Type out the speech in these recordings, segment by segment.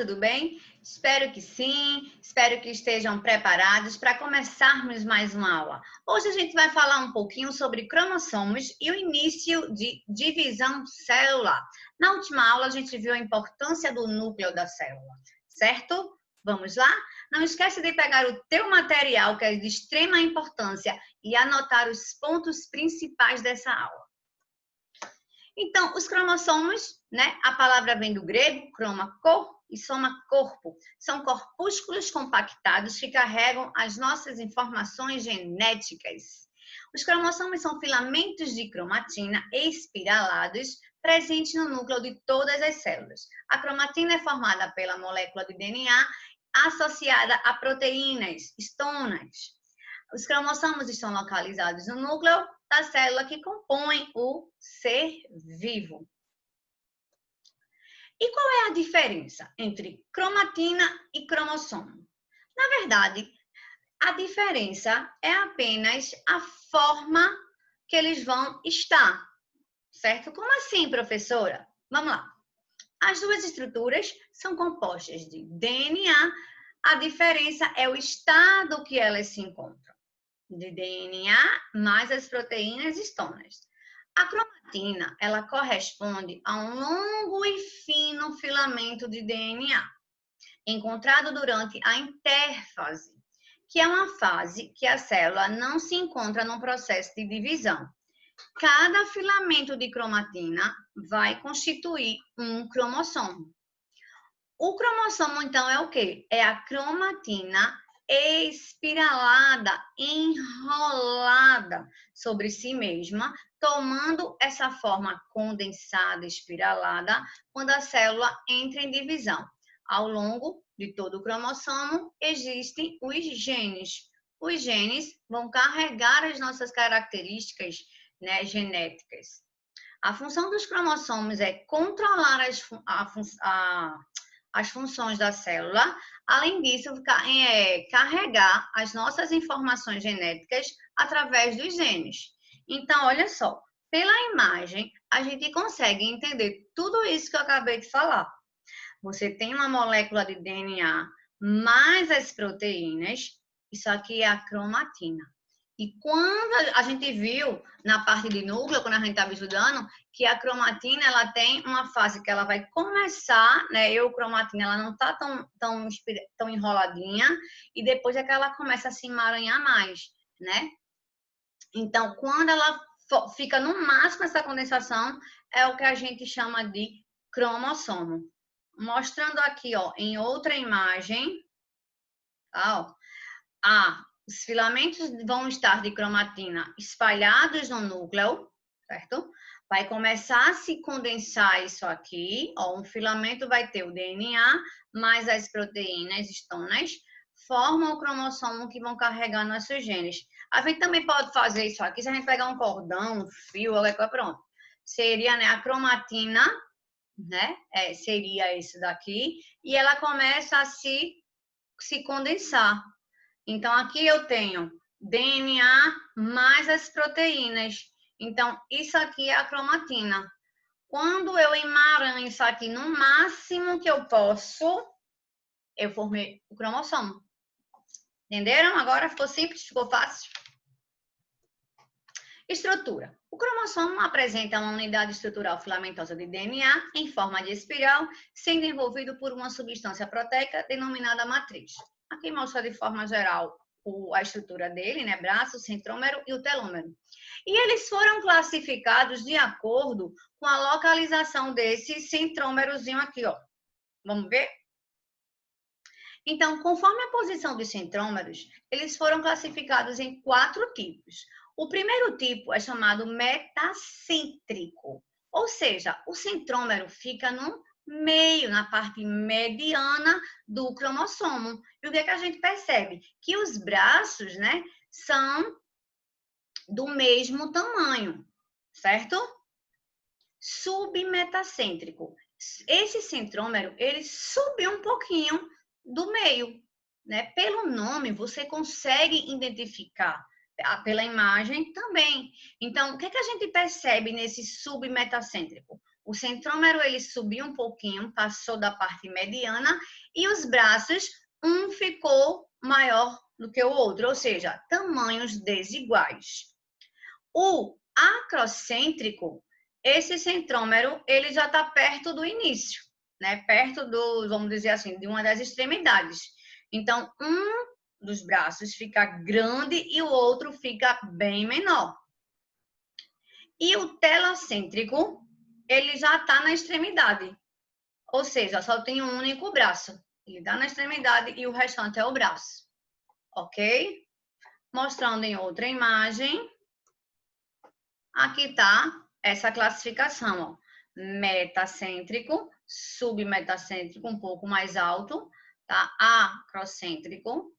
tudo bem? Espero que sim, espero que estejam preparados para começarmos mais uma aula. Hoje a gente vai falar um pouquinho sobre cromossomos e o início de divisão celular. Na última aula a gente viu a importância do núcleo da célula, certo? Vamos lá? Não esquece de pegar o teu material, que é de extrema importância, e anotar os pontos principais dessa aula. Então, os cromossomos, né? A palavra vem do grego, chroma, cor, e soma, corpo. São corpúsculos compactados que carregam as nossas informações genéticas. Os cromossomos são filamentos de cromatina espiralados presentes no núcleo de todas as células. A cromatina é formada pela molécula de DNA associada a proteínas, estonas. Os cromossomos estão localizados no núcleo da célula que compõe o ser vivo. E qual é a diferença entre cromatina e cromossomo? Na verdade, a diferença é apenas a forma que eles vão estar, certo? Como assim, professora? Vamos lá. As duas estruturas são compostas de DNA, a diferença é o estado que elas se encontram. De DNA mais as proteínas estonas. A cromatina, ela corresponde a um longo e fino filamento de DNA, encontrado durante a interfase, que é uma fase que a célula não se encontra num processo de divisão. Cada filamento de cromatina vai constituir um cromossomo. O cromossomo, então, é o quê? É a cromatina espiralada, enrolada sobre si mesma, tomando essa forma condensada, espiralada, quando a célula entra em divisão. Ao longo de todo o cromossomo existem os genes. Os genes vão carregar as nossas características, né, genéticas. A função dos cromossomos é controlar as funções da célula. Além disso, carregar as nossas informações genéticas através dos genes. Então, olha só, pela imagem, a gente consegue entender tudo isso que eu acabei de falar. Você tem uma molécula de DNA mais as proteínas, isso aqui é a cromatina. E quando a gente viu na parte de núcleo, quando a gente estava estudando, que a cromatina ela tem uma fase que ela vai começar, né? A cromatina ela não está tão enroladinha, e depois é que ela começa a se emaranhar mais, né? Então, quando ela fica no máximo essa condensação, é o que a gente chama de cromossomo. Mostrando aqui, ó, em outra imagem, tá, ó, os filamentos vão estar de cromatina espalhados no núcleo, certo? Vai começar a se condensar isso aqui, ó, um filamento vai ter o DNA, mais as proteínas estonas, formam o cromossomo que vão carregar nossos genes. A gente também pode fazer isso aqui, se a gente pegar um cordão, um fio, pronto. Seria, né, a cromatina, né? Seria esse daqui, e ela começa a se condensar. Então, aqui eu tenho DNA mais as proteínas. Então, isso aqui é a cromatina. Quando eu emaranho isso aqui no máximo que eu posso, eu formei o cromossomo. Entenderam? Agora ficou simples, ficou fácil. Estrutura. O cromossomo apresenta uma unidade estrutural filamentosa de DNA em forma de espiral, sendo envolvido por uma substância proteica denominada matriz. Aqui mostra de forma geral a estrutura dele, né? Braço, centrômero e o telômero. E eles foram classificados de acordo com a localização desse centrômerozinho aqui, ó. Vamos ver? Então, conforme a posição dos centrômeros, eles foram classificados em 4 tipos. O primeiro tipo é chamado metacêntrico, ou seja, o centrômero fica no meio, na parte mediana do cromossomo. E o que é que a gente percebe? Que os braços, né, são do mesmo tamanho, certo? Submetacêntrico. Esse centrômero, ele subiu um pouquinho do meio, né? Pelo nome, você consegue identificar, pela imagem também. Então, o que é que a gente percebe nesse submetacêntrico? O centrômero, ele subiu um pouquinho, passou da parte mediana, e os braços, um ficou maior do que o outro, ou seja, tamanhos desiguais. O acrocêntrico, esse centrômero, ele já está perto do início, né? Perto do, vamos dizer assim, de uma das extremidades. Então, um dos braços fica grande e o outro fica bem menor. E o telocêntrico, ele já está na extremidade, ou seja, só tem um único braço. Ele está na extremidade e o restante é o braço, ok? Mostrando em outra imagem. Aqui está essa classificação, ó. Metacêntrico, submetacêntrico, um pouco mais alto, tá? Acrocêntrico,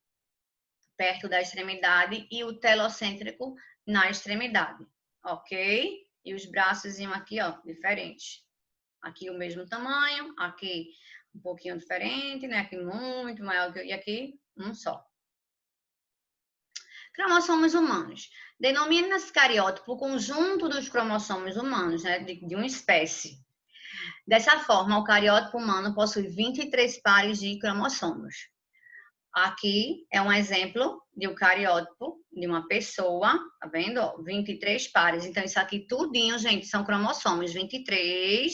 perto da extremidade, e o telocêntrico na extremidade, ok? E os braços aqui, ó, diferentes. Aqui o mesmo tamanho, aqui um pouquinho diferente, né? Aqui muito maior que e aqui um só. Cromossomos humanos. Denomina-se cariótipo o conjunto dos cromossomos humanos, né, de uma espécie. Dessa forma, o cariótipo humano possui 23 pares de cromossomos. Aqui é um exemplo de um cariótipo de uma pessoa, tá vendo? 23 pares. Então, isso aqui tudinho, gente, são cromossomos, 23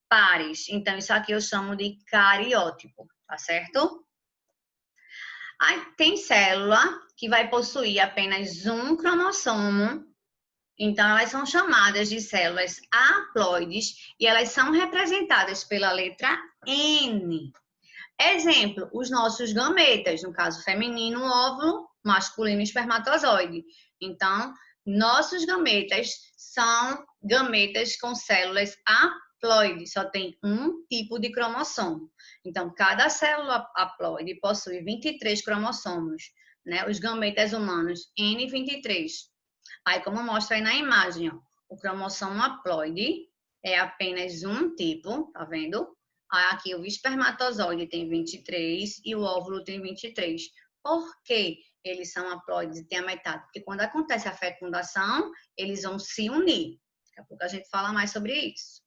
pares. Então, isso aqui eu chamo de cariótipo, tá certo? Aí tem célula que vai possuir apenas um cromossomo, então elas são chamadas de células haploides e elas são representadas pela letra N. Exemplo, os nossos gametas, no caso feminino, óvulo, masculino, espermatozoide. Então, nossos gametas são gametas com células haploides, só tem um tipo de cromossomo. Então, cada célula haploide possui 23 cromossomos, né? Os gametas humanos, N23. Aí, como mostra aí na imagem, ó, o cromossomo haploide é apenas um tipo, tá vendo? Aqui o espermatozoide tem 23 e o óvulo tem 23. Por que eles são haploides e tem a metade? Porque quando acontece a fecundação, eles vão se unir. Daqui a pouco a gente fala mais sobre isso.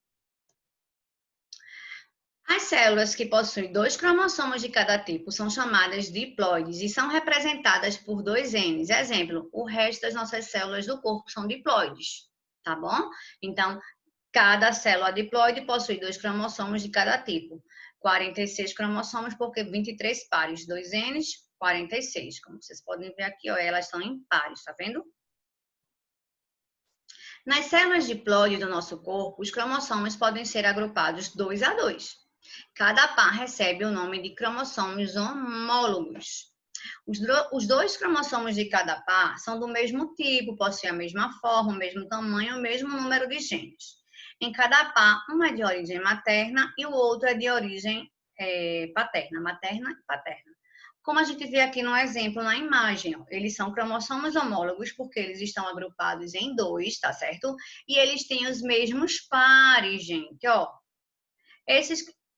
As células que possuem 2 cromossomos de cada tipo são chamadas de diploides e são representadas por 2 Ns. Exemplo, o resto das nossas células do corpo são diploides, tá bom? Então, cada célula diploide possui 2 cromossomos de cada tipo. 46 cromossomos, porque 23 pares, 2 Ns, 46. Como vocês podem ver aqui, ó, elas estão em pares, tá vendo? Nas células diploide do nosso corpo, os cromossomos podem ser agrupados 2 a 2. Cada par recebe o nome de cromossomos homólogos. Os 2 cromossomos de cada par são do mesmo tipo, possuem a mesma forma, o mesmo tamanho, o mesmo número de genes. Em cada par, um é de origem materna e o outro é de origem paterna, materna e paterna. Como a gente vê aqui no exemplo, na imagem, ó, eles são cromossomos homólogos porque eles estão agrupados em 2, tá certo? E eles têm os mesmos pares, gente, ó.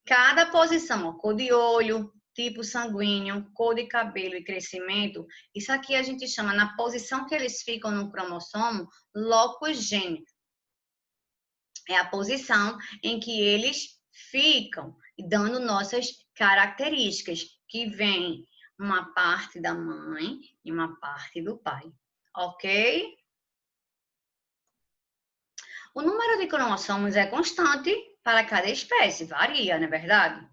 Cada posição, ó, cor de olho, tipo sanguíneo, cor de cabelo e crescimento, isso aqui a gente chama, na posição que eles ficam no cromossomo, locus gênico. É a posição em que eles ficam, dando nossas características, que vem uma parte da mãe e uma parte do pai, ok? O número de cromossomos é constante para cada espécie, varia, não é verdade?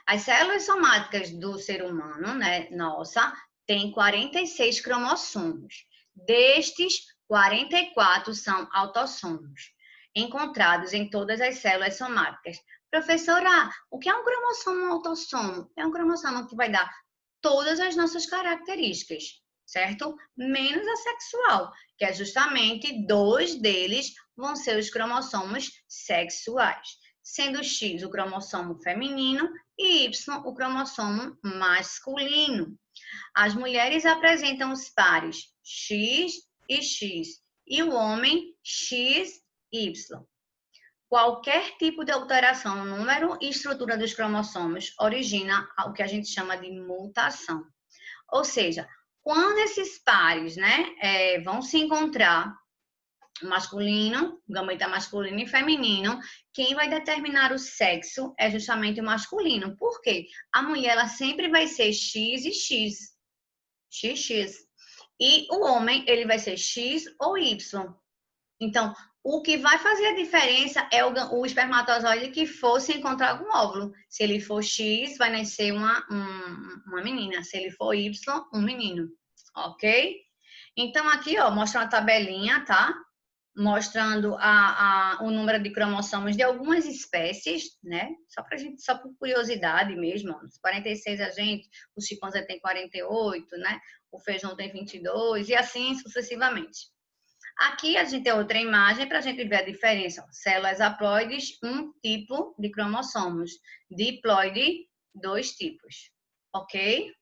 As células somáticas do ser humano, né, nossa, tem 46 cromossomos. Destes, 44 são autossomos, encontrados em todas as células somáticas. Professora, o que é um cromossomo autossomo? É um cromossomo que vai dar todas as nossas características, certo? Menos a sexual, que é justamente 2 deles vão ser os cromossomos sexuais, sendo X o cromossomo feminino e Y o cromossomo masculino. As mulheres apresentam os pares X e X e o homem XY. Qualquer tipo de alteração no número e estrutura dos cromossomos origina o que a gente chama de mutação. Ou seja, quando esses pares, né, vão se encontrar, masculino, gameta masculino e feminino, quem vai determinar o sexo é justamente o masculino. Por quê? A mulher ela sempre vai ser X e X. XX. E o homem, ele vai ser X ou Y. Então, o que vai fazer a diferença é o espermatozoide que for se encontrar com o óvulo. Se ele for X, vai nascer uma menina. Se ele for Y, um menino. Ok? Então, aqui, ó, mostra uma tabelinha, tá? Mostrando o número de cromossomos de algumas espécies, né? Só por curiosidade mesmo. Os 46 a gente, o chimpanzé tem 48, né? O feijão tem 22 e assim sucessivamente. Aqui a gente tem outra imagem para a gente ver a diferença. Células haploides, um tipo de cromossomos. Diploide, dois tipos. Ok?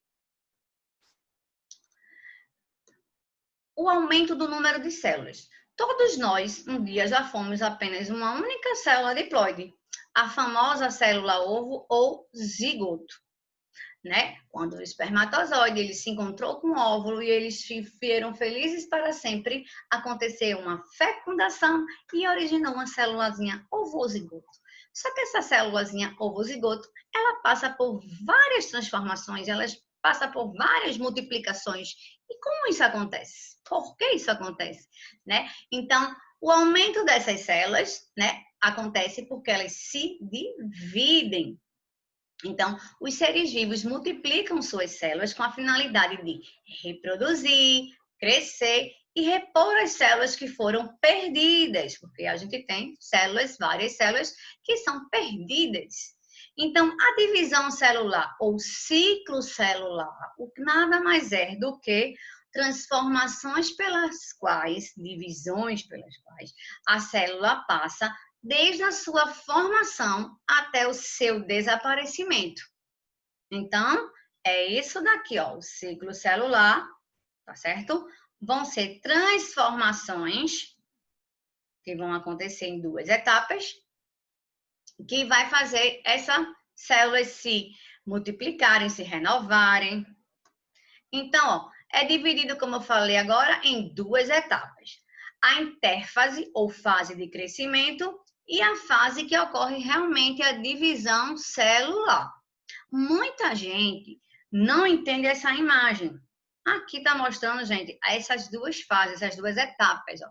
O aumento do número de células. Todos nós, um dia, já fomos apenas uma única célula diploide, a famosa célula ovo ou zigoto, né? Quando o espermatozoide ele se encontrou com o óvulo e eles viveram felizes para sempre, aconteceu uma fecundação e originou uma célulazinha ovozigoto. Só que essa célulazinha ovozigoto, ela passa por várias transformações, ela passa por várias multiplicações. E como isso acontece? Por que isso acontece? Né? Então, o aumento dessas células, né, acontece porque elas se dividem. Então, os seres vivos multiplicam suas células com a finalidade de reproduzir, crescer e repor as células que foram perdidas, porque a gente tem células, várias células que são perdidas. Então, a divisão celular ou ciclo celular, o que nada mais é do que transformações pelas quais, divisões pelas quais a célula passa desde a sua formação até o seu desaparecimento. Então, é isso daqui, ó, o ciclo celular, tá certo? Vão ser transformações que vão acontecer em duas etapas, que vai fazer essas células se multiplicarem, se renovarem. Então, ó, é dividido, como eu falei agora, em duas etapas. A intérfase, ou fase de crescimento, e a fase que ocorre realmente a divisão celular. Muita gente não entende essa imagem. Aqui está mostrando, gente, essas duas fases, essas duas etapas. Ó.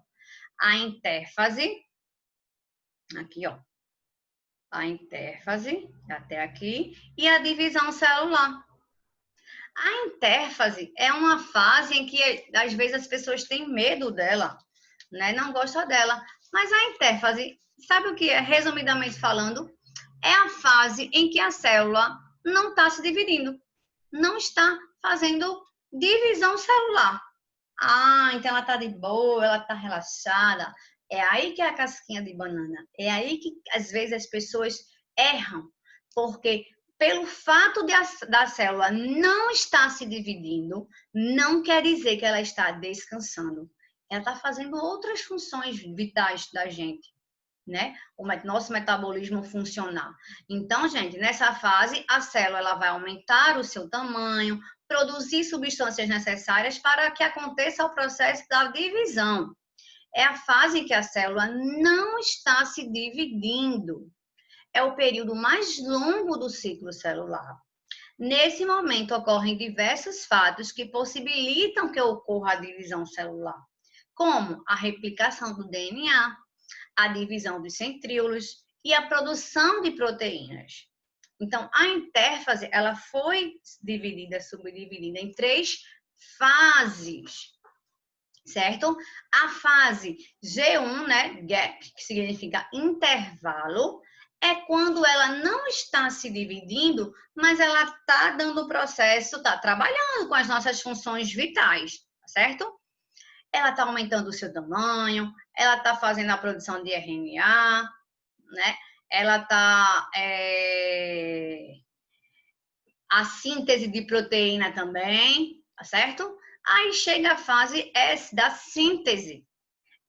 A intérfase, aqui, ó. A intérfase, até aqui, e a divisão celular. A intérfase é uma fase em que, às vezes, as pessoas têm medo dela, né? Não gostam dela. Mas a intérfase, sabe o que é? Resumidamente falando, é a fase em que a célula não está se dividindo, não está fazendo divisão celular. Ah, então ela está de boa, ela está relaxada. É aí que é a casquinha de banana. É aí que, às vezes, as pessoas erram, porque pelo fato da célula não estar se dividindo, não quer dizer que ela está descansando. Ela está fazendo outras funções vitais da gente, né? O nosso metabolismo funcionar. Então, gente, nessa fase, a célula ela vai aumentar o seu tamanho, produzir substâncias necessárias para que aconteça o processo da divisão. É a fase em que a célula não está se dividindo. É o período mais longo do ciclo celular. Nesse momento, ocorrem diversos fatos que possibilitam que ocorra a divisão celular, como a replicação do DNA, a divisão dos centríolos e a produção de proteínas. Então, a intérfase, ela foi subdividida em três fases, certo? A fase G1, né, gap, que significa intervalo, é quando ela não está se dividindo, mas ela está dando o processo, está trabalhando com as nossas funções vitais, certo? Ela está aumentando o seu tamanho, ela está fazendo a produção de RNA, né? Ela está a síntese de proteína também, tá certo? Aí chega a fase S da síntese.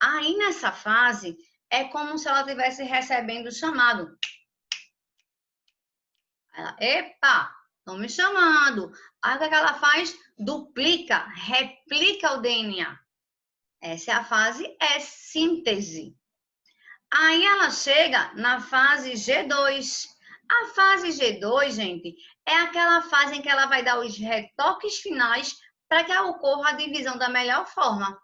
Aí nessa fase é como se ela estivesse recebendo o chamado. Ela, epa, estão me chamando. Aí o que ela faz? Duplica, replica o DNA. Essa é a fase síntese. Aí ela chega na fase G2. A fase G2, gente, é aquela fase em que ela vai dar os retoques finais para que ocorra a divisão da melhor forma.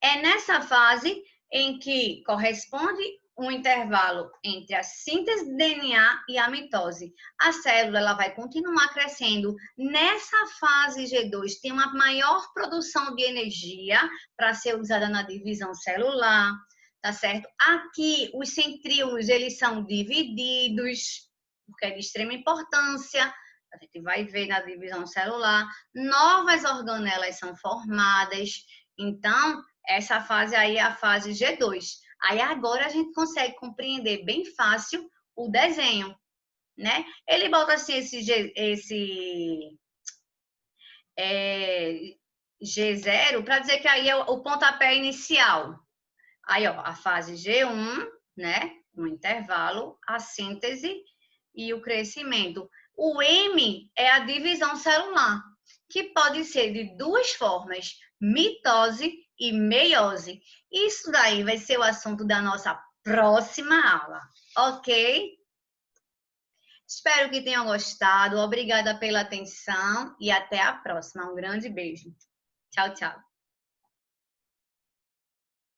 É nessa fase em que corresponde um intervalo entre a síntese de DNA e a mitose. A célula ela vai continuar crescendo. Nessa fase G2 tem uma maior produção de energia para ser usada na divisão celular, tá certo? Aqui os centríolos eles são divididos, porque é de extrema importância. A gente vai ver na divisão celular, novas organelas são formadas. Então, essa fase aí é a fase G2. Aí agora a gente consegue compreender bem fácil o desenho, né? Ele bota assim G0 para dizer que aí é o pontapé inicial. Aí, ó, a fase G1, né? Um intervalo, a síntese e o crescimento. O M é a divisão celular, que pode ser de duas formas, mitose e meiose. Isso daí vai ser o assunto da nossa próxima aula, ok? Espero que tenham gostado. Obrigada pela atenção e até a próxima. Um grande beijo. Tchau, tchau.